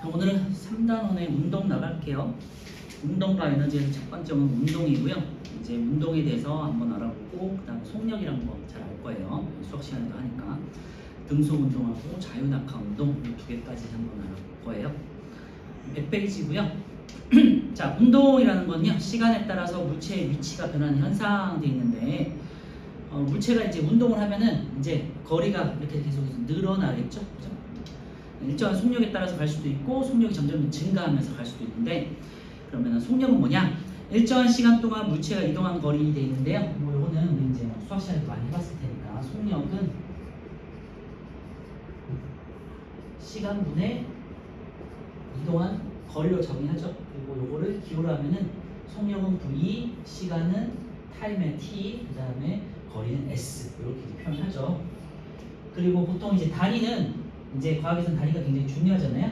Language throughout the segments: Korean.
자, 오늘은 3단원의 운동 나갈게요. 운동과 에너지에서 첫 번째는 운동이고요. 이제 운동에 대해서 한번 알아보고 그다음에 속력이란 거 잘 알 거예요. 수학 시간에도 하니까 등속 운동하고 자유낙하 운동 이 두 개까지 한번 알아볼 거예요. 100페이지고요. 자, 운동이라는 건요, 시간에 따라서 물체의 위치가 변하는 현상돼 있는데 물체가 이제 운동을 하면은 이제 거리가 이렇게 계속해서 늘어나겠죠. 그죠? 일정한 속력에 따라서 갈 수도 있고 속력이 점점 증가하면서 갈 수도 있는데, 그러면 속력은 뭐냐? 일정한 시간 동안 물체가 이동한 거리 돼 있는데요. 뭐 요거는 우리 이제 수학 시간에 많이 해봤을 테니까 속력은 시간분의 이동한 거리로 정의하죠. 그리고 요거를 기호로 하면은 속력은 v, 시간은 타임의 t, 그 다음에 거리는 s 이렇게 표현하죠. 그리고 보통 이제 단위는 이제 과학에서는 단위가 굉장히 중요하잖아요.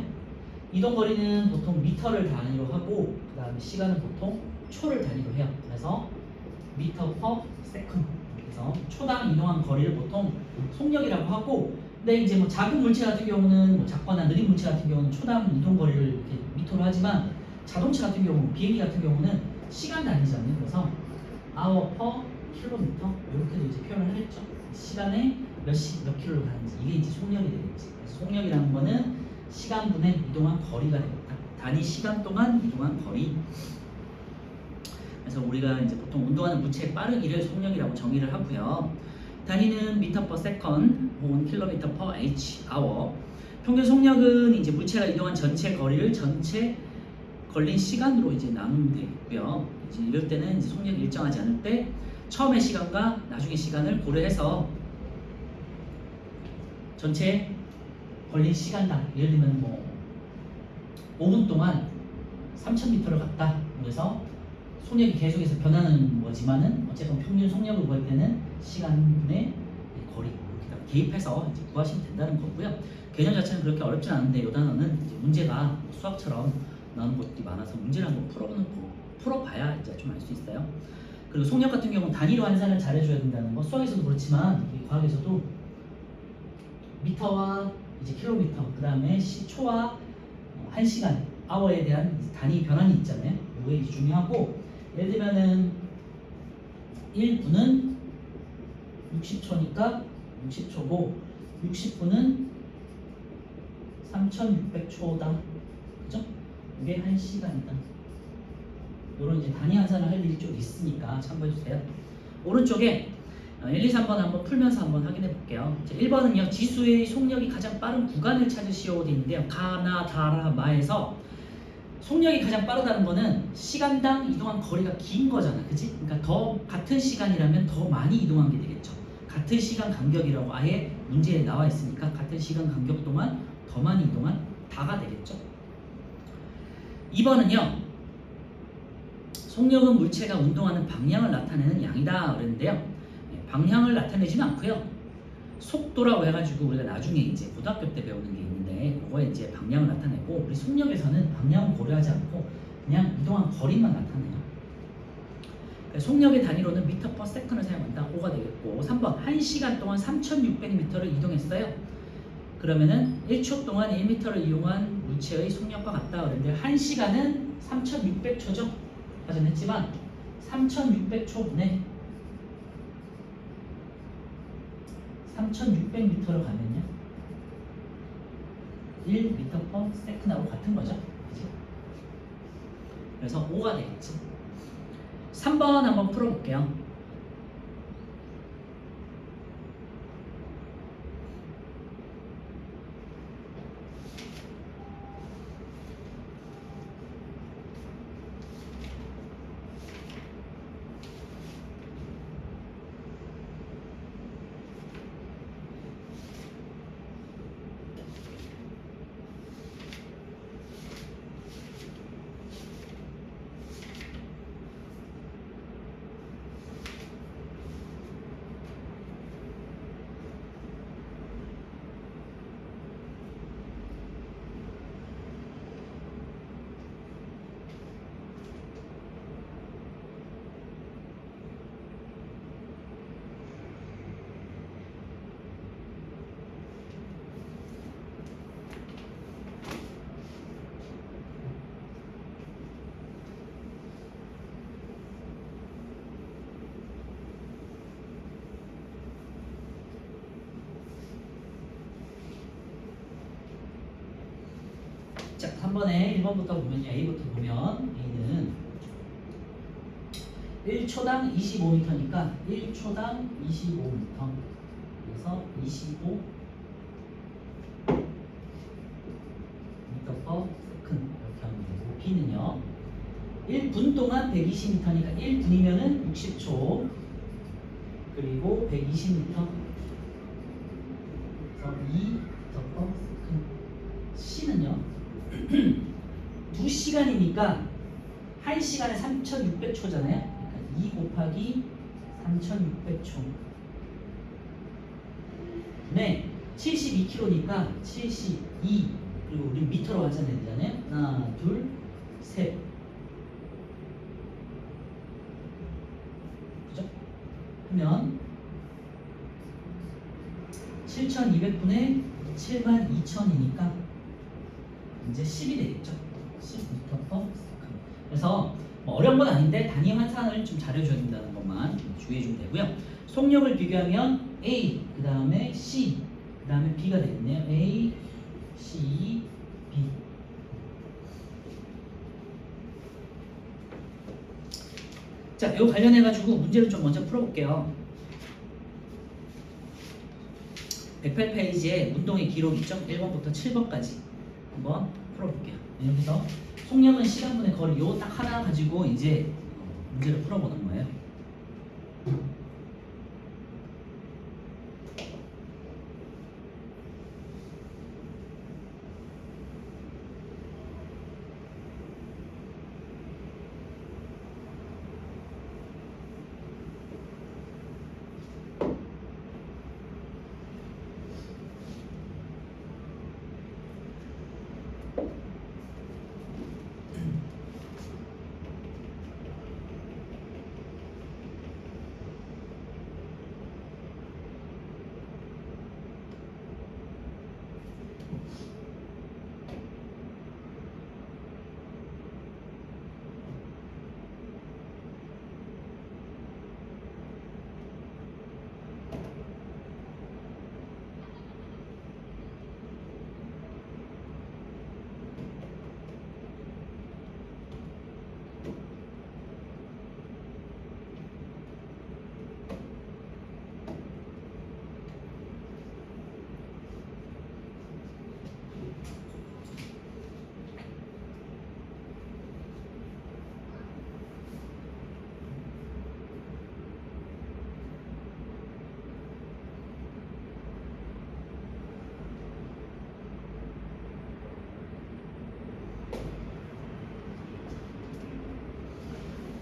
이동 거리는 보통 미터를 단위로 하고 그 다음에 시간은 보통 초를 단위로 해요. 그래서 미터 퍼 세컨드. 그래서 초당 이동한 거리를 보통 속력이라고 하고, 근데 이제 뭐 작은 물체 같은 경우는 뭐 작거나 느린 물체 같은 경우는 초당 이동 거리를 이렇게 미터로 하지만 자동차 같은 경우, 비행기 같은 경우는 시간 단위잖아요. 그래서 hour per 킬로미터 이렇게도 이제 표현을 하겠죠. 시간에 몇 킬로를 가는지 이게 이제 속력이 되겠지. 그래서 속력이라는 거는 시간분의 이동한 거리가 되겠다. 단위 시간 동안 이동한 거리. 그래서 우리가 이제 보통 운동하는 물체의 빠르기를 속력이라고 정의를 하고요. 단위는 미터 퍼 세컨드 혹은 킬로미터 퍼 h 아워. 평균 속력은 이제 물체가 이동한 전체 거리를 전체 걸린 시간으로 이제 나누면 되고요. 이제 이럴 때는 이제 속력이 일정하지 않을 때 처음의 시간과 나중의 시간을 고려해서 전체 걸린 시간당, 예를 들면 뭐 5분 동안 3000m를 갔다. 그래서 속력이 계속해서 변하는 거지만은 어쨌든 평균 속력을 구할 때는 시간분의 거리 이렇게 개입해서 이제 구하시면 된다는 거고요. 개념 자체는 그렇게 어렵진 않은데 이 단어는 이제 문제가 수학처럼 나오는 것들이 많아서 문제를 한번 풀어봐야 이제 좀 알 수 있어요. 그리고 속력 같은 경우는 단위로 환산을 잘해줘야 된다는 거, 수학에서도 그렇지만 과학에서도 미터와 이제 킬로미터, 그 다음에 초와 1시간, 아워에 대한 단위 변환이 있잖아요. 이게 이제 중요하고, 예를 들면은 1분은 60초니까 60초고 60분은 3600초다. 그죠? 이게 1시간이다. 이런 이제 단위 환산을 할 일이 좀 있으니까 참고해 주세요. 오른쪽에 1, 2, 3번 한번 풀면서 한번 확인해 볼게요. 1번은요, 지수의 속력이 가장 빠른 구간을 찾으시오 돼 있는데요. 가나 다라 마에서 속력이 가장 빠르다는 거는 시간당 이동한 거리가 긴 거잖아, 그치? 그러니까 더 같은 시간이라면 더 많이 이동한 게 되겠죠. 같은 시간 간격이라고 아예 문제에 나와 있으니까 같은 시간 간격 동안 더 많이 이동한 다가 되겠죠. 2번은요, 속력은 물체가 운동하는 방향을 나타내는 양이다 그랬는데요. 방향을 나타내지는 않고요. 속도라고 해가지고 우리가 나중에 이제 고등학교 때 배우는 게 있는데 그거에 이제 방향을 나타내고, 우리 속력에서는 방향을 고려하지 않고 그냥 이동한 거리만 나타내요. 속력의 단위로는 미터 퍼 세컨을 사용한다. 5가 되겠고, 3번 1시간 동안 3600m를 이동했어요. 그러면은 1초 동안 1m를 이용한 물체의 속력과 같다 그랬는데 1시간은 3600초죠. 아까 전에 했지만 3600초분에 3600m로 가면요 1m per second하고 같은 거죠. 그치? 그래서 5가 되겠지. 3번 한번 풀어볼게요. 자, 3번에 1번부터 보면요. A부터 보면 A는 1초당 25m니까 1초당 25m. 그래서 25 per second 이렇게 하면 되고 B는요. 1분 동안 120m니까 1분이면은 60초. 그리고 120m. 그래서 2 per second. C는요. 2시간이니까 1시간에 3600초잖아요. 그러니까 2 곱하기 3600초. 네, 72km니까 72. 그리고 우리 미터로 환산해야 되잖아요. 하나, 둘, 셋. 그죠? 하면 7200분의 72000이니까 이제 10이 되겠죠. 10m/s. 그래서 뭐 어려운 건 아닌데 단위 환산을 좀 잘해줘야 된다는 것만 주의해주면 되고요. 속력을 비교하면 A, 그 다음에 C, 그 다음에 B가 되겠네요. A, C, B. 자, 이거 관련해가지고 문제를 좀 먼저 풀어볼게요. 108페이지에 운동의 기록 있죠? 1번부터 7번까지 한번 풀어볼게요. 여기서 속력은 시간분의 거리 요 딱 하나 가지고 이제 문제를 풀어보는 거예요.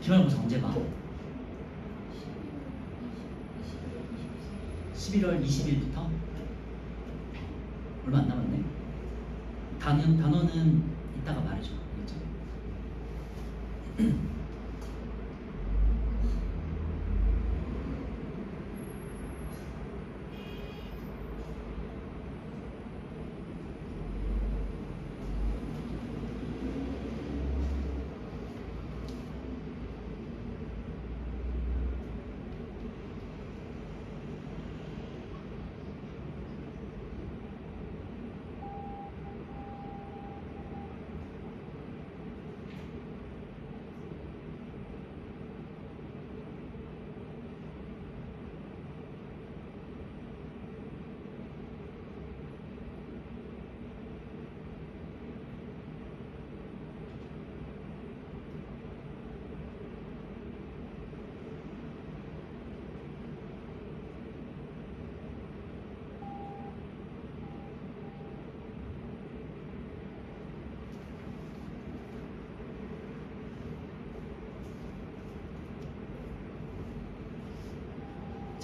기말고사 언제 봐? 11월 20일부터? 얼마 안 남았네. 단어는 이따가 말해줘. 알겠죠?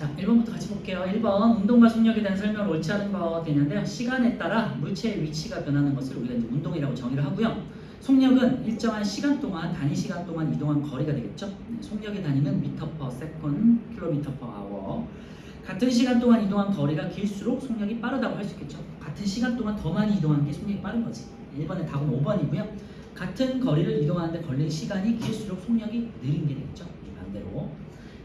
자, 1번부터 같이 볼게요. 1번 운동과 속력에 대한 설명을 옳지 않은 거 되는데요. 시간에 따라 물체의 위치가 변하는 것을 우리가 이제 운동이라고 정의를 하고요. 속력은 일정한 시간 동안 단위 시간 동안 이동한 거리가 되겠죠. 네, 속력의 단위는 미터 퍼 세컨, 킬로미터 퍼 아워. 같은 시간 동안 이동한 거리가 길수록 속력이 빠르다고 할 수 있겠죠. 같은 시간 동안 더 많이 이동한 게 속력이 빠른 거지. 1번의 답은 5번이고요. 같은 거리를 이동하는데 걸린 시간이 길수록 속력이 느린 게 되겠죠. 반대로.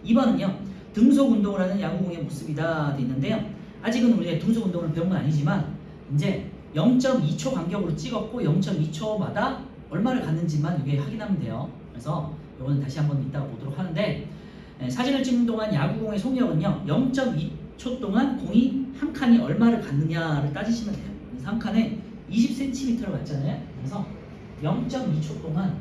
2번은요. 등속 운동을 하는 야구공의 모습이다 돼 있는데요. 아직은 우리가 등속 운동을 배운 건 아니지만 이제 0.2초 간격으로 찍었고 0.2초마다 얼마를 갔는지만 이게 확인하면 돼요. 그래서 이거는 다시 한번 이따가 보도록 하는데 사진을 찍는 동안 야구공의 속력은요 0.2초 동안 공이 한 칸이 얼마를 갔느냐를 따지시면 돼요. 그래서 한 칸에 20cm를 갔잖아요. 그래서 0.2초 동안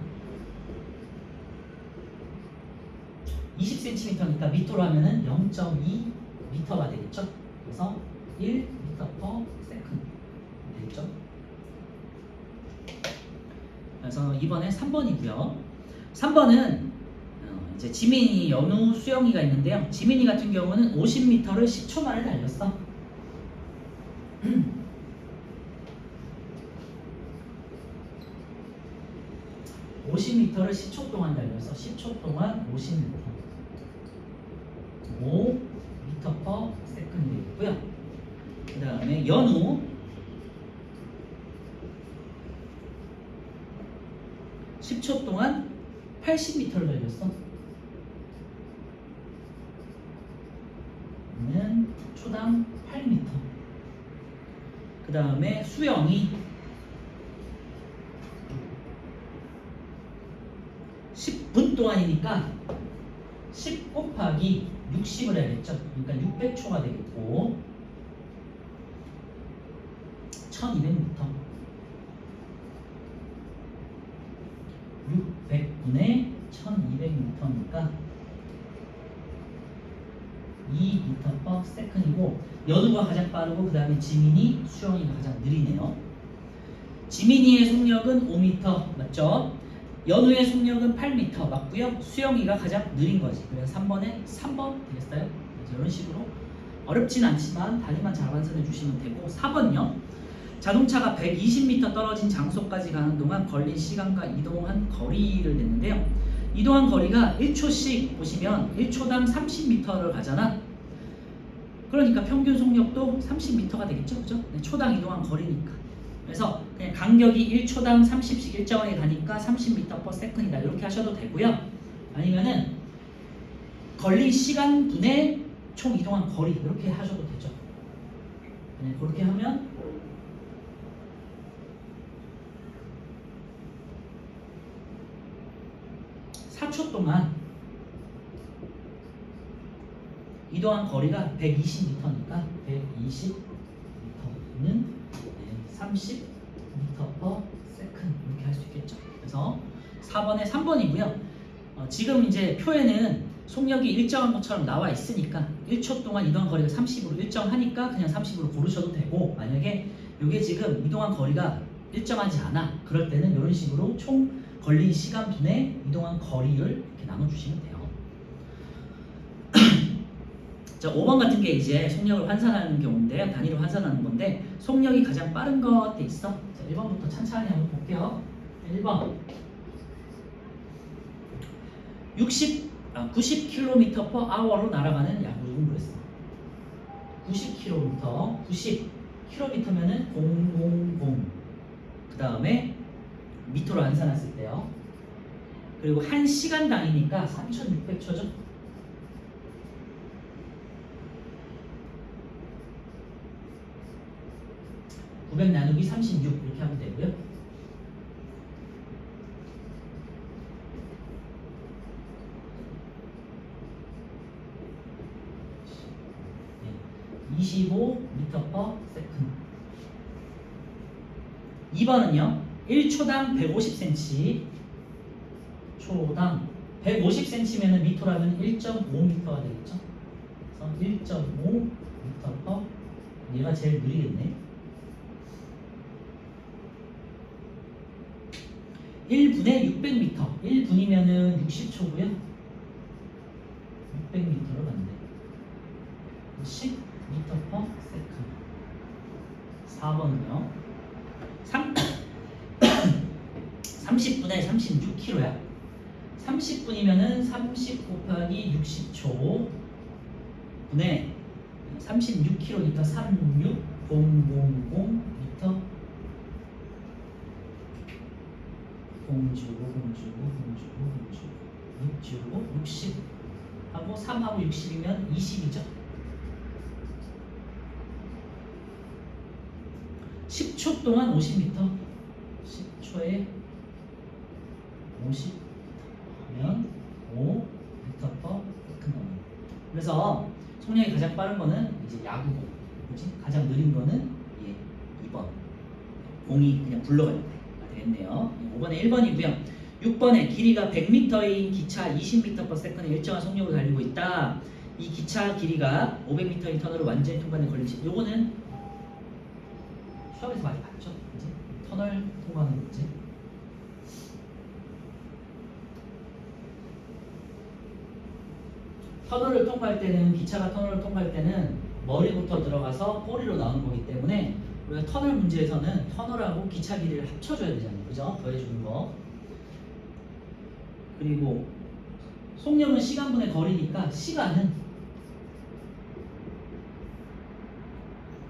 20cm니까 미터로 하면은 0.2m가 되겠죠. 그래서 1m/s 되겠죠. 그래서 이번에 3번이고요. 3번은 이제 지민이, 연우, 수영이가 있는데요. 지민이 같은 경우는 50m를 10초 만에 달렸어. 50m를 10초 동안 달려서 10초 동안 50m 5m/s 되겠고요. 그 다음에 연우 10초 동안 80m를 달렸어. 는 초당 8m. 그 다음에 수영이 10분 동안이니까 10 곱하기 60을 해야겠죠. 그러니까 600초가 되겠고 1200m 600분의 1200m니까 2m/s이고 연우가 가장 빠르고 그 다음에 지민이, 수영이가 가장 느리네요. 지민이의 속력은 5m 맞죠? 연우의 속력은 8m 맞고요. 수영이가 가장 느린 거지. 그래서 3번에 3번 되겠어요? 이런 식으로 어렵진 않지만 단위만 잘 완성해 주시면 되고 4번요. 자동차가 120m 떨어진 장소까지 가는 동안 걸린 시간과 이동한 거리를 냈는데요. 이동한 거리가 1초씩 보시면 1초당 30m를 가잖아. 그러니까 평균 속력도 30m가 되겠죠. 그죠? 초당 이동한 거리니까. 그래서 그냥 간격이 1초당 30씩 일정하게 가니까 30m/s이다. 이렇게 하셔도 되고요. 아니면은 걸린 시간 분의 총 이동한 거리 이렇게 하셔도 되죠. 그렇게 하면 4초 동안 이동한 거리가 120m니까 120m는 30m/s 이렇게 할 수 있겠죠. 그래서 4번에 3번이고요. 지금 이제 표에는 속력이 일정한 것처럼 나와 있으니까 1초 동안 이동한 거리가 30으로 일정하니까 그냥 30으로 고르셔도 되고, 만약에 이게 지금 이동한 거리가 일정하지 않아 그럴 때는 이런 식으로 총 걸린 시간 분의 이동한 거리를 이렇게 나눠주시면 돼요. 자, 5번 같은 게 이제 속력을 환산하는 경우인데요. 단위로 환산하는 건데 속력이 가장 빠른 것 있어? 자, 1번부터 천천히 한번 볼게요. 1번 90km/h로 날아가는 야구를 그랬어. 90km, 90km면은 000. 그 다음에 미터로 환산했을 때요. 그리고 1시간 단위니까 3600초죠. 900 나누기 36 이렇게 하면 되고요. 네, 25m/s. 2번은요. 1초당 150cm. 초당 150cm면은 미터라면 1.5m가 되겠죠. 그래서 1.5m/. 얘가 제일 느리겠네. 1분에 600m. 1분이면은 60초고요. 600m로 간대. 10m/s. 4번은요. 30분에 36km야. 30분이면은 30 곱하기 60초 분에 36km니까 36000m. 공주고 60 하고 3하고 60이면 20이죠. 10초 동안 50m. 10초에 50 하면 5m/s. 그래서 속력이 가장 빠른 거는 이제 야구공, 그렇지? 가장 느린 거는 예, 2번. 공이 그냥 굴러갈 때가 되겠네요. 5번에 1번이고요. 6번에 길이가 100m인 기차 20m/s의 일정한 속력으로 달리고 있다. 이 기차 길이가 500m인 터널을 완전히 통과하는 걸림 시간. 요거는 수업에서 많이 봤죠? 그지? 터널 통과하는 문제. 터널을 통과할 때는 기차가 터널을 통과할 때는 머리부터 들어가서 꼬리로 나오는 거기 때문에 우리가 터널 문제에서는 터널하고 기차 길이를 합쳐줘야 되잖아요. 그죠? 더해주는 거. 그리고 속력은 시간분의 거리니까 시간은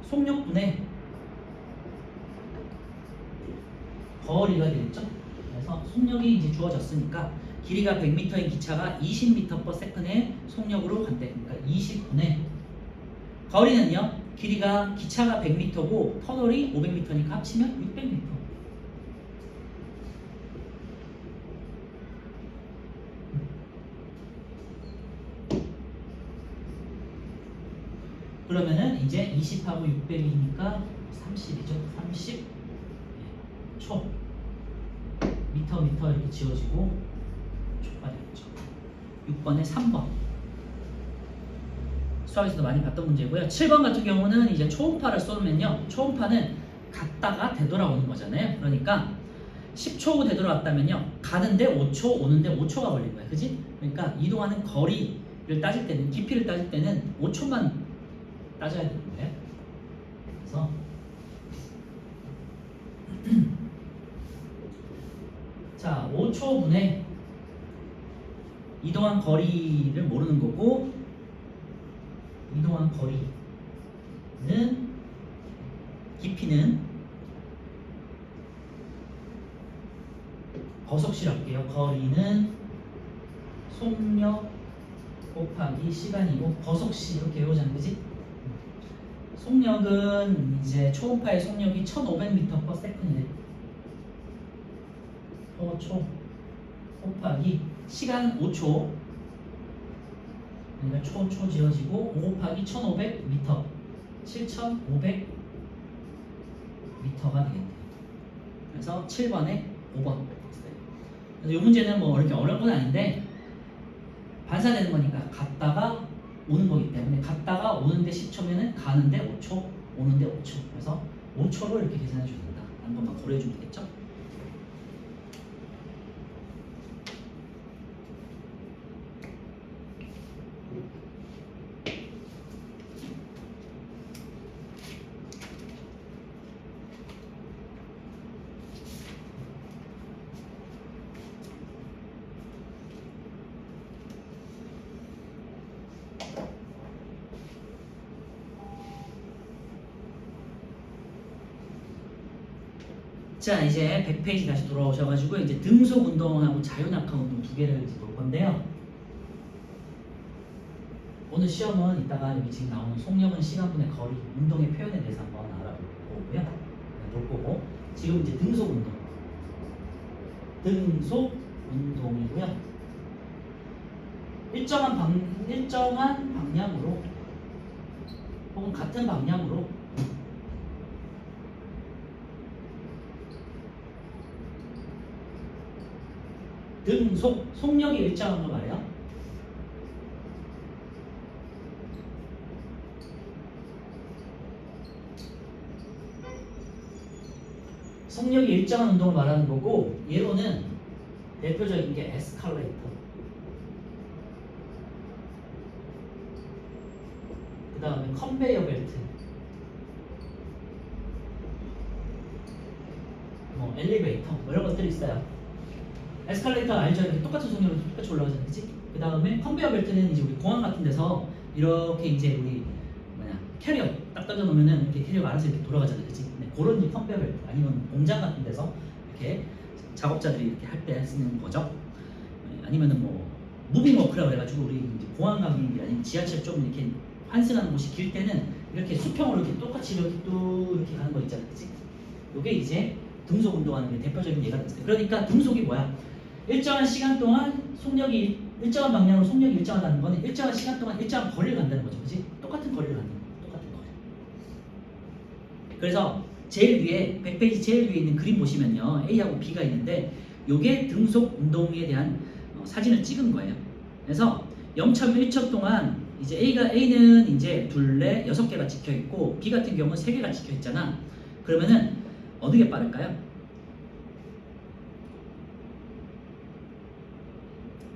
속력분의 거리가 되겠죠? 그래서 속력이 이제 주어졌으니까 길이가 100m인 기차가 20m/s의 속력으로 간대. 그러니까 20분의 거리는요. 길이가 기차가 100m고 터널이 500m니까 합치면 600m. 그러면은 이제 20하고 600이니까 30이죠. 30초. 미터 이렇게 지워지고 초가 되겠죠. 6번에 3번. 수학에서도 많이 봤던 문제고요. 7번 같은 경우는 이제 초음파를 쏘면요. 초음파는 갔다가 되돌아오는 거잖아요. 그러니까 10초 되돌아왔다면요. 가는데 5초, 오는데 5초가 걸린 거야. 그지? 그러니까 이동하는 거리를 따질 때는, 깊이를 따질 때는 5초만 따져야 되는 거예요. 그래서 자, 5초분에 이동한 거리를 모르는 거고, 이동한 거리는 깊이는 버석실 할게요. 거리는 속력 곱하기 시간이고 버석시 이렇게 외우자는 거지. 속력은 이제 초음파의 속력이 1500m/s네. 5초 곱하기 시간 5초. 그러니까 초 지어지고 5 곱하기 1500m 7500m가 되겠네요. 그래서 7번에 5번. 그래서 이 문제는 뭐 이렇게 어려운 건 아닌데 반사되는 거니까 갔다가 오는 거기 때문에 갔다가 오는데 10초면은 가는데 5초, 오는데 5초. 그래서 5초로 이렇게 계산해 주면 된다. 라는 것만 고려해 주면 되겠죠? 자, 이제 100페이지 다시 돌아오셔가지고 이제 등속 운동하고 자유낙하 운동 두 개를 이제 볼 건데요. 오늘 시험은 이따가 여기 지금 나오는 속력은 시간분의 거리, 운동의 표현에 대해서 한번 알아보고요. 볼 거고 지금 이제 등속 운동, 등속 운동이고요. 일정한 방향으로 혹은 같은 방향으로 등속, 속력이 일정한 거 말이에요. 속력이 일정한 운동을 말하는 거고 예로는 대표적인 게 에스컬레이터, 그 다음에 컨베이어 벨트, 뭐 엘리베이터 뭐 이런 것들이 있어요. 에스컬레이터 알죠? 이렇게 똑같은 속력으로 똑같이 올라가잖아요, 그치? 그 다음에 컨베이어 벨트는 이제 우리 공항 같은 데서 이렇게 이제 우리 캐리어 딱 던져 놓으면은 이렇게 캐리어가 알아서 이렇게 돌아가잖아요, 그치? 네, 그런 이제 컨베이어 벨트 아니면 공장 같은 데서 이렇게 작업자들이 이렇게 할 때 쓰는 거죠. 네, 아니면은 뭐 무빙 워크라고 해가지고 우리 이제 공항 가기 아니면 지하철 좀 이렇게 환승하는 곳이 길 때는 이렇게 수평으로 이렇게 똑같이 이렇게 또 이렇게 가는 거 있잖아요, 그치? 이게 이제 등속 운동하는 게 대표적인 예가 됐어요. 그러니까 등속이 뭐야? 일정한 시간 동안 속력이 일정한 방향으로 속력이 일정하다는 거는 일정한 시간 동안 일정한 거리를 간다는 거죠. 그지? 똑같은 거리를 간다는 거야. 똑같은 거리. 그래서 제일 위에 100페이지 제일 위에 있는 그림 보시면요. A하고 B가 있는데 요게 등속 운동에 대한 사진을 찍은 거예요. 그래서 0.1초 동안 이제 A는 이제 둘레 6개가 찍혀 있고 B 같은 경우는 3개가 찍혀 있잖아. 그러면은 어느 게 빠를까요?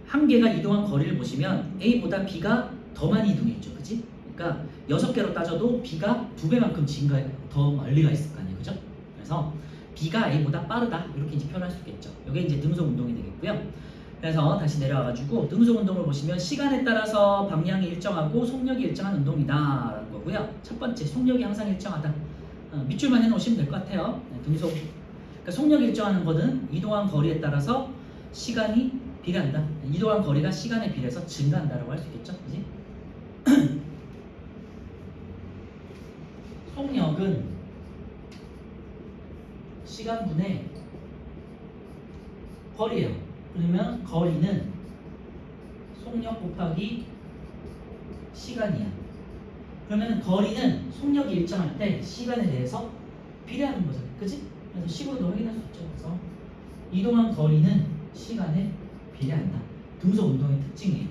한 개가 이동한 거리를 보시면 A보다 B가 더 많이 이동했죠. 그치? 그러니까 6개로 따져도 B가 2배만큼 더 멀리가 있을 거 아니에요. 그죠? 그래서 B가 A보다 빠르다. 이렇게 이제 표현할 수 있겠죠. 이게 이제 등속 운동이 되겠고요. 그래서 다시 내려와가지고 등속 운동을 보시면 시간에 따라서 방향이 일정하고 속력이 일정한 운동이다라는 거고요. 첫 번째, 속력이 항상 일정하다. 밑줄만 해놓으시면 될 것 같아요. 네, 등속. 그러니까 속력이 일정하는 거는 이동한 거리에 따라서 시간이 비례한다. 이동한 거리가 시간에 비례해서 증가한다라고 할 수 있겠죠. 그지? 속력은 시간분의 거리예요. 그러면 거리는 속력 곱하기 시간이야. 그러면 거리는 속력이 일정할 때 시간에 대해서 비례하는 거잖아요. 그치? 그래서 식으로도 확인할 수 있죠. 그래서 이동한 거리는 시간에 비례한다. 등속 운동의 특징이에요.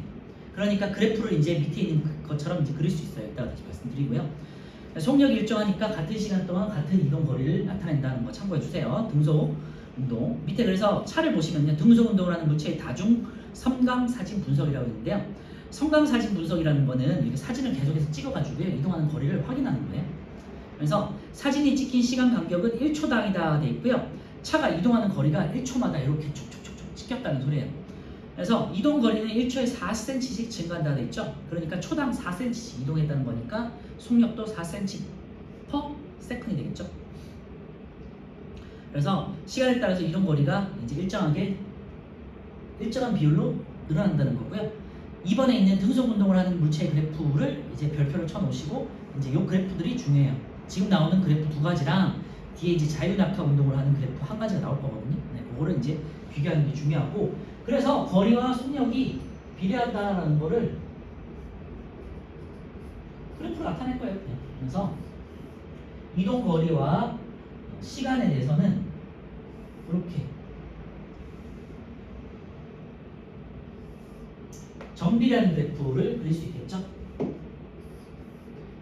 그러니까 그래프를 이제 밑에 있는 것처럼 이제 그릴 수 있어요. 이따가 다시 말씀드리고요. 속력이 일정하니까 같은 시간 동안 같은 이동 거리를 나타낸다는 거 참고해 주세요. 등속 운동. 밑에 그래서 차를 보시면요. 등속 운동을 하는 물체의 다중 섬광 사진 분석이라고 있는데요. 섬광 사진 분석이라는 거는 이렇게 사진을 계속해서 찍어가지고 이동하는 거리를 확인하는 거예요. 그래서 사진이 찍힌 시간 간격은 1초당이다 돼 있고요. 차가 이동하는 거리가 1초마다 이렇게 촉촉촉촉 찍혔다는 소리예요. 그래서 이동 거리는 1초에 4cm씩 증가한다 돼 있죠. 그러니까 초당 4cm씩 이동했다는 거니까 속력도 4cm per second이 되겠죠. 그래서 시간에 따라서 이동 거리가 이제 일정한 비율로 늘어난다는 거고요. 이번에 있는 등속 운동을 하는 물체의 그래프를 이제 별표를 쳐놓으시고 이제 이 그래프들이 중요해요. 지금 나오는 그래프 2가지랑 뒤에 이제 자유낙하 운동을 하는 그래프 1가지가 나올 거거든요. 네, 그거를 이제 비교하는 게 중요하고, 그래서 거리와 속력이 비례하다라는 거를 그래프로 나타낼 거예요. 그냥. 그래서 이동 거리와 시간에 대해서는 이렇게 정비례하는 그래프를 그릴 수 있겠죠.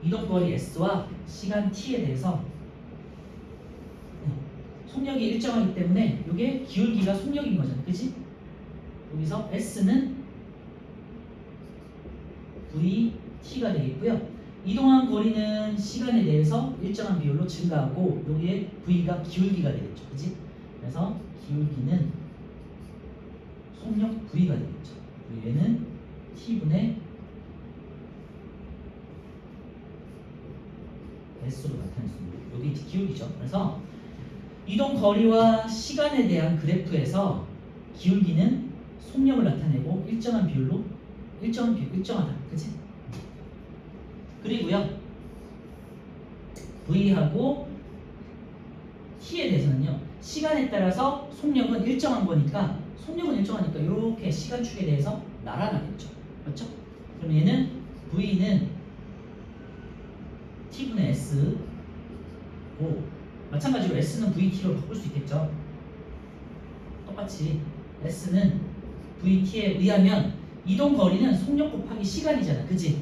이동 거리 S와 시간 T에 대해서 속력이 일정하기 때문에 이게 기울기가 속력인 거잖아요. 그치? 여기서 S는 VT가 되겠고요. 이동한 거리는 시간에 대해서 일정한 비율로 증가하고 여기에 V가 기울기가 되겠죠. 그치? 그래서 기울기는 속력 V가 되겠죠. 얘는 T분의 S로 나타낼 수 있는 여기 기울기죠. 그래서 이동 거리와 시간에 대한 그래프에서 기울기는 속력을 나타내고 일정한 비율로 일정하다. 그치? 그리고요 V하고 T에 대해서는요 시간에 따라서 속력은 일정한 거니까 속력은 일정하니까 이렇게 시간축에 대해서 날아가겠죠. 그렇죠? 그럼 얘는 V는 T분의 S 고 마찬가지로 S는 VT로 바꿀 수 있겠죠. 똑같이 S는 VT에 의하면 이동 거리는 속력 곱하기 시간이잖아. 그치?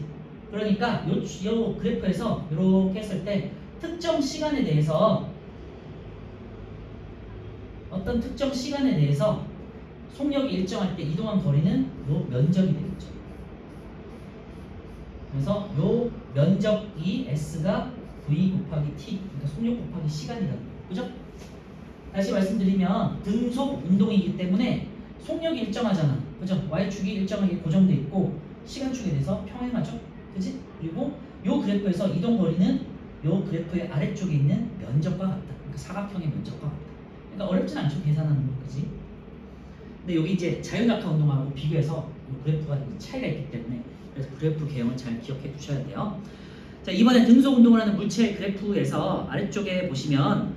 그러니까 요 그래프에서 이렇게 했을 때 특정 시간에 대해서 어떤 특정 시간에 대해서 속력이 일정할 때 이동한 거리는 요 면적이 되겠죠. 그래서 요 면적이 S가 V 곱하기 T, 그러니까 속력 곱하기 시간이라는 거예요. 그죠? 다시 말씀드리면 등속 운동이기 때문에 속력이 일정하잖아. 그죠? Y축이 일정하게 고정돼 있고 시간축에 대해서 평행하죠. 그지? 그리고 요 그래프에서 이동 거리는 요 그래프의 아래쪽에 있는 면적과 같다. 그러니까 사각형의 면적과 같다. 그러니까 어렵진 않죠. 계산하는 거. 그지? 근데 여기 이제 자유낙하 운동하고 비교해서 요 그래프가 차이가 있기 때문에 그래서 그래프 개형을 잘 기억해 두셔야 돼요. 자, 이번에 등속 운동을 하는 물체의 그래프에서 아래쪽에 보시면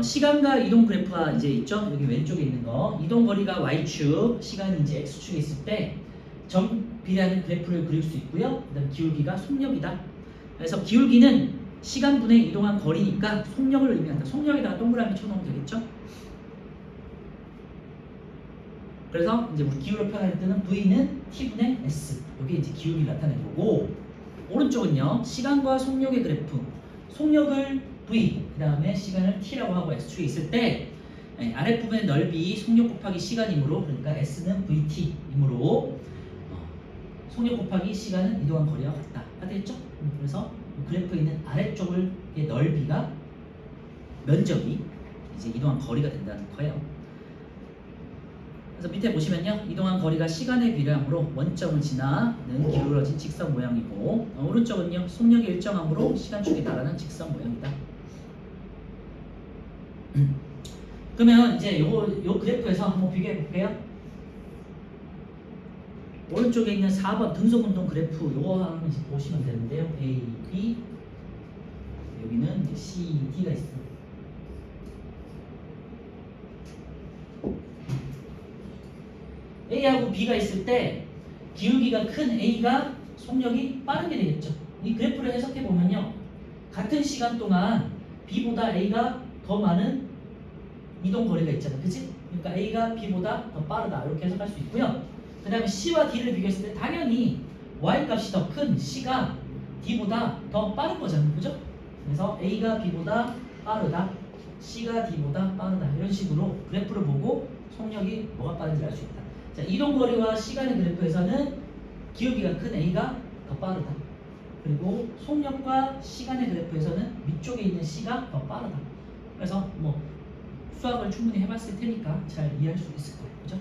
시간과 이동 그래프가 이제 있죠. 여기 왼쪽에 있는 거 이동 거리가 y축, 시간이 이제 x축에 있을 때 정비례하는 그래프를 그릴 수 있고요. 그다음 기울기가 속력이다. 그래서 기울기는 시간분의 이동한 거리니까 속력을 의미한다. 속력에다가 동그라미 쳐놓으면 되겠죠. 그래서 이제 우리 기울을 표현할 때는 V는 T분의 S. 이게 이제 기울기를 나타내는 거고, 오른쪽은요 시간과 속력의 그래프. 속력을 V, 그 다음에 시간을 T라고 하고 X축에 있을 때 아랫부분의 넓이 속력 곱하기 시간이므로, 그러니까 S는 VT이므로 속력 곱하기 시간은 이동한 거리와 같다. 되겠죠? 그래서 그래프에 있는 아래쪽의 넓이가 면적이 이제 이동한 거리가 된다는 거예요. 그래서 밑에 보시면요 이동한 거리가 시간에 비례하므로 원점을 지나는 기울어진 직선 모양이고, 오른쪽은요 속력이 일정하므로 시간축에 달하는 직선 모양이다. 그러면 이제 요 그래프에서 한번 비교해 볼게요. 오른쪽에 있는 4번 등속운동 그래프 요거 한번 보시면 되는데요. A, B, 여기는 이제 C, D가 있습니다. A하고 B가 있을 때 기울기가 큰 A가 속력이 빠르게 되겠죠. 이 그래프를 해석해 보면요, 같은 시간 동안 B보다 A가 더 많은 이동 거리가 있잖아요, 그치? 그러니까 A가 B보다 더 빠르다 이렇게 해석할 수 있고요. 그 다음에 C와 D를 비교했을 때 당연히 Y 값이 더 큰 C가 D보다 더 빠른 거잖아요, 그죠? 그래서 A가 B보다 빠르다, C가 D보다 빠르다, 이런 식으로 그래프를 보고 속력이 뭐가 빠른지 알 수 있다. 자, 이동거리와 시간의 그래프에서는 기울기가 큰 A가 더 빠르다. 그리고 속력과 시간의 그래프에서는 위쪽에 있는 C가 더 빠르다. 그래서 뭐 수학을 충분히 해봤을 테니까 잘 이해할 수 있을 거예요. 그죠?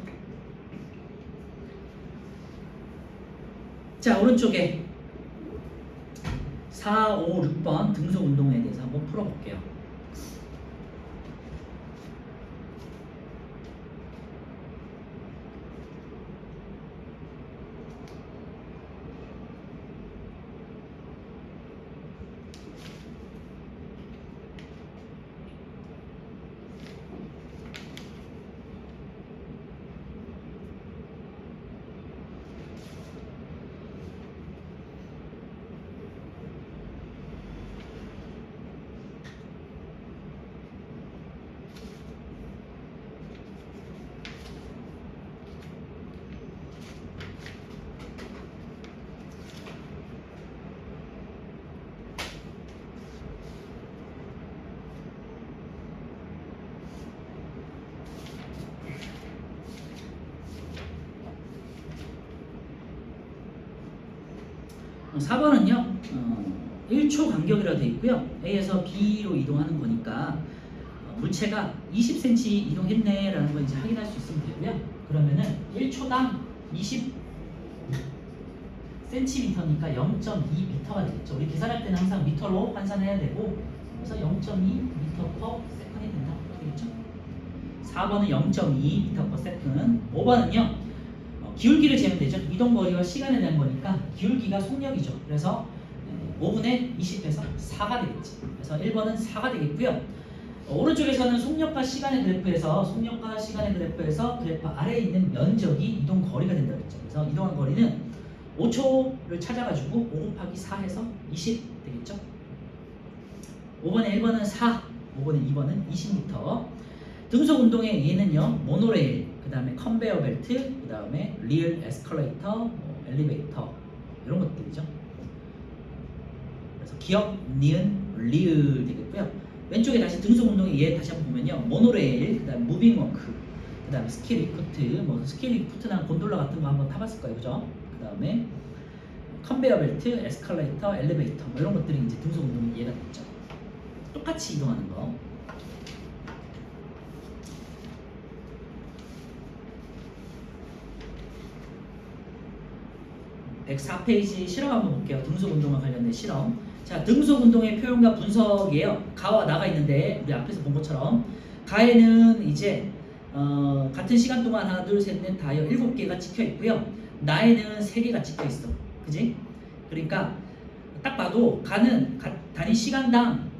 자, 오른쪽에 4, 5, 6번 등속 운동에 대해서 한번 풀어볼게요. 4번은요 1초 간격이라 되어 있고요. A에서 B로 이동하는 거니까 물체가 20cm 이동했네 라는 걸 이제 확인할 수 있으면 되고요. 그러면은 1초당 20cm니까 0.2m가 되겠죠. 우리 계산할 때는 항상 미터로 환산해야 되고, 그래서 0.2m/s이 된다. 되겠죠? 4번은 0.2m/s. 5번은요 기울기를 재면 되죠. 이동거리와 시간에 대한 거니까 기울기가 속력이죠. 그래서 5분의 20에서 4가 되겠지. 그래서 1번은 4가 되겠고요. 오른쪽에서는 속력과 시간의 그래프에서 그래프 아래에 있는 면적이 이동거리가 된다고 했죠. 그래서 이동한 거리는 5초를 찾아가지고 5 곱하기 4 해서 20 되겠죠. 5번에 1번은 4, 5번에 2번은 20m. 등속 운동의 얘는요 모노레일, 그 다음에 컨베어 벨트, 그 다음에 리얼 에스컬레이터, 엘리베이터 이런 것들이죠. 그래서 기억, 니은, 리을 되겠고요. 왼쪽에 다시 등속 운동의 얘 다시 한번 보면요 모노레일, 그 다음에 무빙 워크, 그 다음에 스킬 리프트, 뭐 스킬 리프트나 곤돌라 같은 거 한번 타봤을 거예요, 그죠? 그 다음에 컨베어 벨트, 에스컬레이터, 엘리베이터 뭐 이런 것들이 이제 등속 운동의 얘가 됐죠. 똑같이 이동하는 거. 104페이지 실험 한번 볼게요. 등속운동과 관련된 실험. 자, 등속운동의 표현과 분석이에요. 가와 나가 있는데 우리 앞에서 본 것처럼 가에는 이제 같은 시간 동안 하나, 둘, 셋, 넷, 다여 7개가 찍혀 있고요. 나에는 3개가 찍혀 있어. 그지? 그러니까 딱 봐도 가는 단위 시간당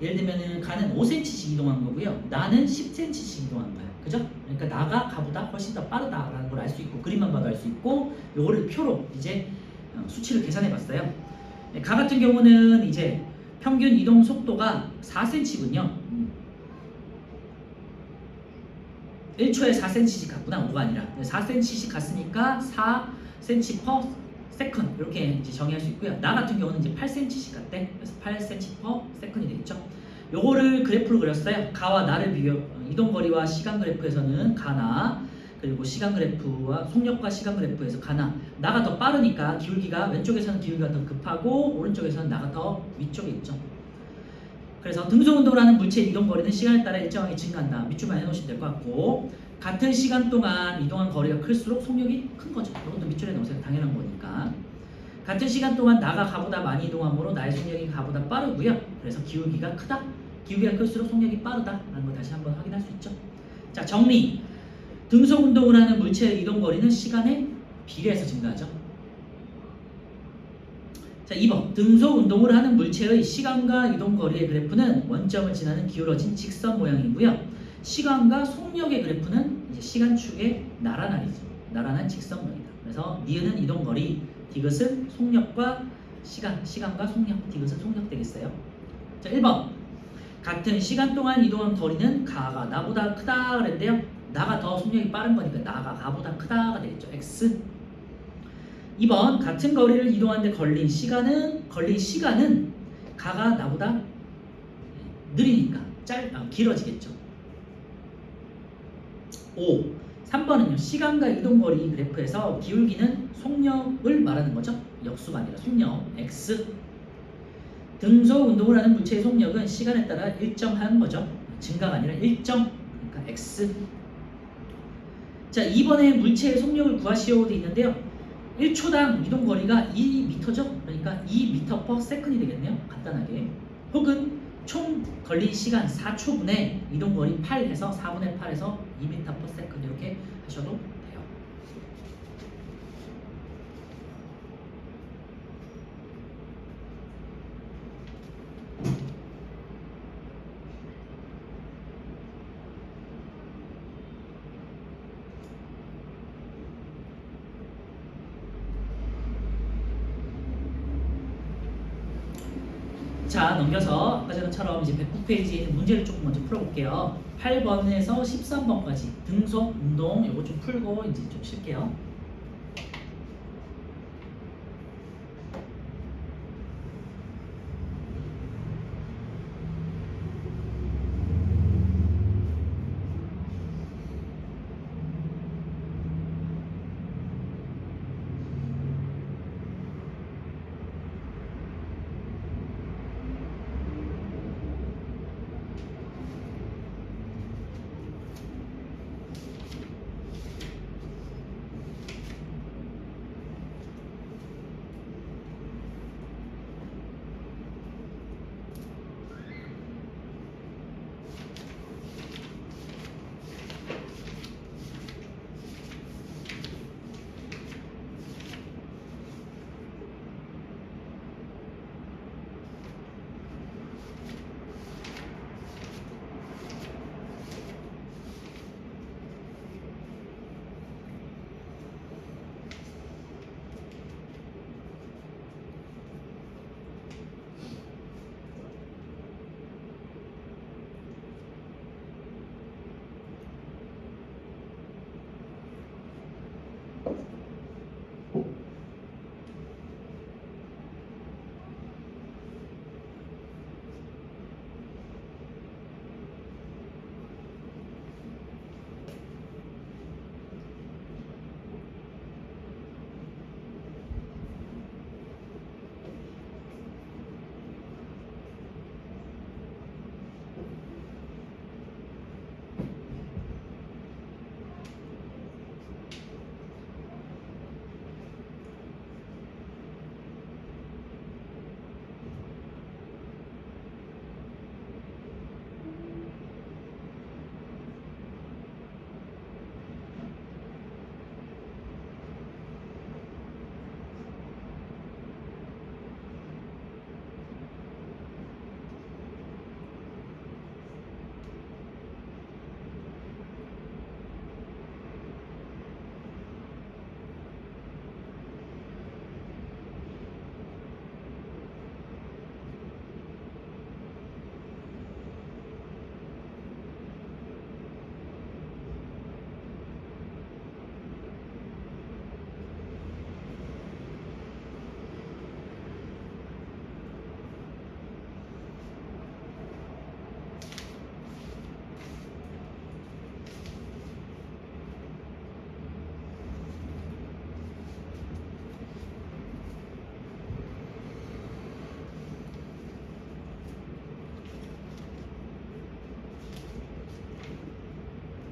예를 들면은 가는 5cm씩 이동한 거고요. 나는 10cm씩 이동한 거야. 그죠? 그러니까 나가 가보다 훨씬 더 빠르다라는 걸 알 수 있고 그림만 봐도 알 수 있고 요거를 표로 이제 수치를 계산해 봤어요. 가 같은 경우는 이제 평균 이동 속도가 4cm군요. 1초에 4cm씩 갔구나. 5가 아니라 4cm씩 갔으니까 4cm per second 이렇게 이제 정의할 수 있고요. 나 같은 경우는 이제 8cm씩 갔대. 그래서 8cm per second이 되겠죠. 요거를 그래프로 그렸어요. 가와 나를 비교, 이동 거리와 시간 그래프에서는 가나, 그리고 시간 그래프와 속력과 시간 그래프에서 가나, 나가 더 빠르니까 기울기가 왼쪽에서는 기울기가 더 급하고 오른쪽에서는 나가 더 위쪽에 있죠. 그래서 등속 운동을 하는 물체의 이동 거리는 시간에 따라 일정하게 증가한다. 밑줄만 해놓으시면 될 것 같고, 같은 시간 동안 이동한 거리가 클수록 속력이 큰 거죠. 이것도 밑줄에 넣으세요. 당연한 거니까. 같은 시간 동안 나가 가보다 많이 이동하므로 나의 속력이 가보다 빠르고요. 그래서 기울기가 크다. 기울기가 클수록 속력이 빠르다라는 거 다시 한번 확인할 수 있죠. 자, 정리. 등속 운동을 하는 물체의 이동 거리는 시간에 비례해서 증가하죠. 자, 2번. 등속 운동을 하는 물체의 시간과 이동 거리의 그래프는 원점을 지나는 기울어진 직선 모양이고요. 시간과 속력의 그래프는 이제 시간축의 나란한 직선 모양이다. 그래서 니은은 이동 거리, 디귿은 속력과 시간과 속력, 디귿은 속력 되겠어요. 자, 1번. 같은 시간 동안 이동한 거리는 가가 나보다 크다 그랬는데요. 나가 더 속력이 빠른 거니까 나가 가보다 크다가 되겠죠. X. 2번. 같은 거리를 이동하는데 걸린 시간은 가가 나보다 느리니까 길어지겠죠. 5. 3번은요. 시간과 이동 거리 그래프에서 기울기는 속력을 말하는 거죠. 역수가 아니라 속력. X. 등속 운동을 하는 물체의 속력은 시간에 따라 일정한 거죠. 증가가 아니라 일정. 그러니까 X. 자, 2번에 물체의 속력을 구하시오 돼 있는데요. 1초당 이동 거리가 2m죠. 그러니까 2m per second이 되겠네요. 간단하게. 혹은 총 걸린 시간 4초분에 이동 거리 8 해서 4분의 8에서 2m per second 이렇게 하셔도 돼요. 자, 넘겨서 아까 전처럼 이제 109페이지에 있는 문제를 조금 먼저 풀어볼게요. 8번에서 13번까지 등속 운동 이거 좀 풀고 이제 좀 쉴게요.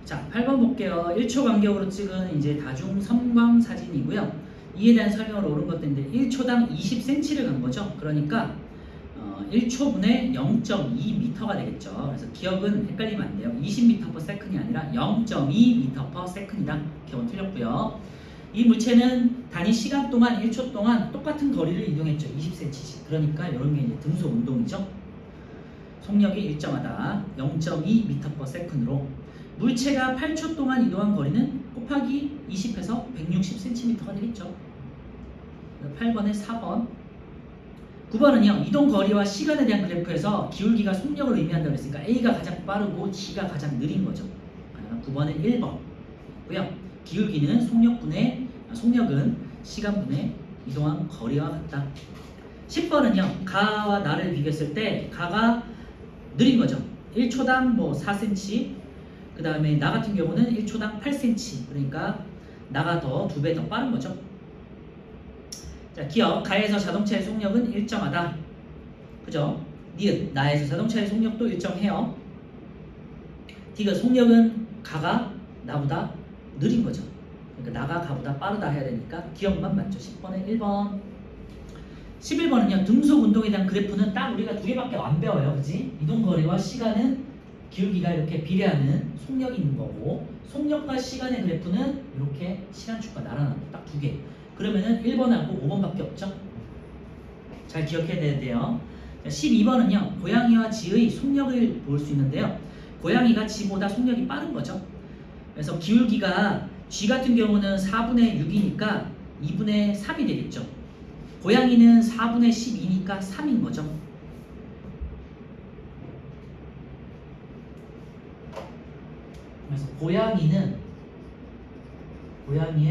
자, 8번 볼게요. 1초 간격으로 찍은 이제 다중 섬광 사진이고요. 이에 대한 설명을 옳은 것들인데 1초당 20cm를 간 거죠. 그러니까 1초분에 0.2m가 되겠죠. 그래서 기억은 헷갈리면 안 돼요. 20m/s이 아니라 0.2m/s이다. 기억은 틀렸고요. 이 물체는 단위 시간 동안 1초 동안 똑같은 거리를 이동했죠. 20cm씩. 그러니까 이런 게 이제 등속 운동이죠. 속력이 일정하다. 0.2m/s로 물체가 8초 동안 이동한 거리는 곱하기 20해서 160cm가 되겠죠. 8번에 4번. 9번은요. 이동 거리와 시간에 대한 그래프에서 기울기가 속력을 의미한다고 했으니까 A가 가장 빠르고 G가 가장 느린 거죠. 9번은 1번고요. 기울기는 속력은 시간분의 이동한 거리와 같다. 10번은요. 가와 나를 비교했을 때 가가 느린 거죠. 1초당 뭐 4cm, 그 다음에 나 같은 경우는 1초당 8cm. 그러니까 나가 더 2배 더 빠른 거죠. 자, 기억. 가에서 자동차의 속력은 일정하다. 그죠? 니은. 나에서 자동차의 속력도 일정해요. 디귿. 속력은 가가 나보다 느린 거죠. 그러니까 나가 가보다 빠르다 해야 되니까 기억만 맞죠. 10번에 1번. 11번은요. 등속 운동에 대한 그래프는 딱 우리가 두 개밖에 안 배워요. 그지? 이동 거리와 시간은 기울기가 이렇게 비례하는 속력이 있는 거고, 속력과 시간의 그래프는 이렇게 시간축과 나란한 딱 두 개. 그러면은 1번하고 5번밖에 없죠. 잘 기억해야 돼요. 12번은요. 고양이와 쥐의 속력을 볼 수 있는데요. 고양이가 쥐보다 속력이 빠른 거죠. 그래서 기울기가 쥐 같은 경우는 4분의 6이니까 2분의 3이 되겠죠. 고양이는 4분의 12니까 3인 거죠. 그래서 고양이의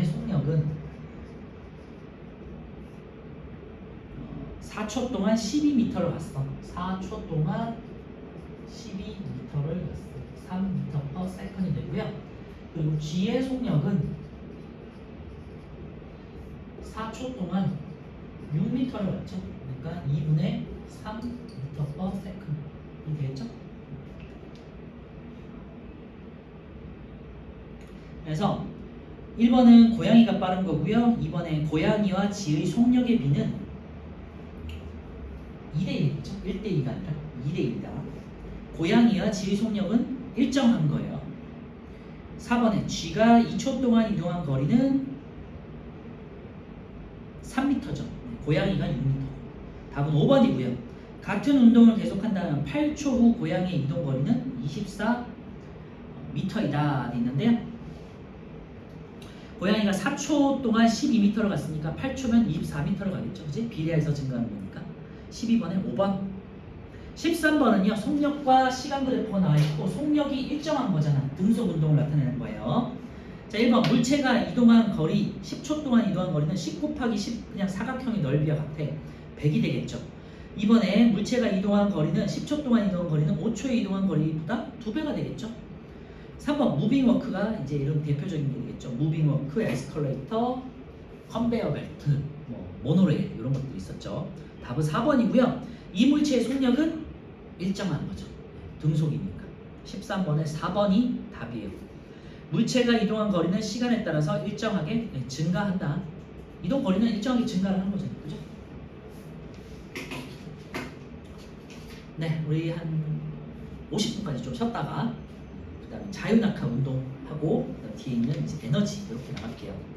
속력은 4초 동안 12m를 갔어. 4초 동안 12m를 갔어. 3m/s이 되고요. 그리고 G의 속력은 4초 동안 6m를 갔죠. 그러니까 2분의 3m/s이 되겠죠. 그래서 1번은 고양이가 빠른 거고요. 2번에 고양이와 쥐의 속력의 비는 2대1이겠죠. 1대2가 아니라 2대1이다. 고양이와 쥐의 속력은 일정한 거예요. 4번에 쥐가 2초 동안 이동한 거리는 3m죠. 고양이가 6m. 답은 5번이고요. 같은 운동을 계속한다면 8초 후 가양이의 이동 거리는 24m이다 돼 있는데요. 고양이가 4초 동안 12m를 갔으니까 8초면 24m를 가겠죠. 그치? 비례해서 증가하는 거니까. 12번에 5번. 13번은요. 속력과 시간 그래프가 나와 있고 속력이 일정한 거잖아. 등속 운동을 나타내는 거예요. 자, 1번 물체가 이동한 거리 10초 동안 이동한 거리는 10 곱하기 10 그냥 사각형의 넓이와 같아. 100이 되겠죠. 2번에 물체가 이동한 거리는 10초 동안 이동한 거리는 5초에 이동한 거리보다 2배가 되겠죠. 3번 무빙워크가 이제 이런 대표적인 게 되겠죠. 무빙워크, 에스컬레이터, 컨베이어 벨트, 모노레일 이런 것들이 있었죠. 답은 4번이고요. 이 물체의 속력은 일정한 거죠. 등속이니까. 13번에 4번이 답이에요. 물체가 이동한 거리는 시간에 따라서 일정하게 증가한다. 이동 거리는 일정하게 증가를 하는 거죠. 그죠? 네, 우리 한 50분까지 좀 쉬었다가 그다음에 자유낙하 운동하고 뒤에 있는 이제 에너지 이렇게 나갈게요.